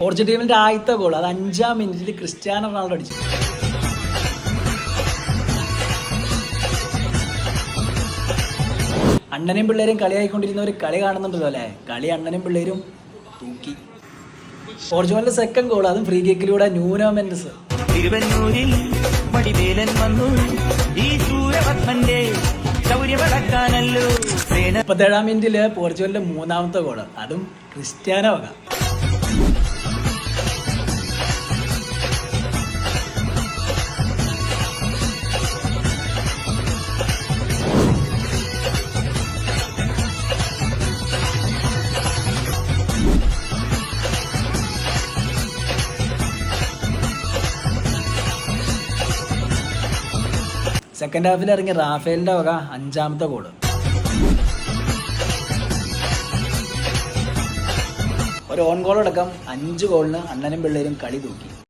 Portugal ടീമിന്റെ ആദ്യത്തെ goal അത് 5-ാം മിനിറ്റിൽ ക്രിസ്ത്യാനോ റൊണാൾഡോ അടിച്ചു. അണ്ണനും പിള്ളേരും കളിയായിക്കൊണ്ടിരുന്നവർ കളി കാണുന്നുണ്ടല്ലോ അല്ലേ. കളി അണ്ണനും പിള്ളേരും തൂക്കി. പോർച്ചുഗലിന്റെ സെക്കൻഡ് ഗോൾ അതും ഫ്രീ കിക്കിലൂടെ ന്യൂനോ മെൻഡസ്. തിരുവന്നൂരിൽ വടിവേലൻ വന്നു ഈ സൂര്യപത്മന്റെ 37-ാം മിനിറ്റില് പോർച്ചുഗലിന്റെ 3-ാമത്തെ ഗോള് അതും ക്രിസ്ത്യാനോ വക. സെക്കൻഡ് ഹാഫിൽ ഇറങ്ങിയ റാഫേലിന്റെ വക 5-ാമത്തെ ഗോള്. ഒരു ഓൺ ഗോൾ അടക്കം 5 ഗോളിന് അണ്ണനും പിള്ളേരും കളി തൂക്കി.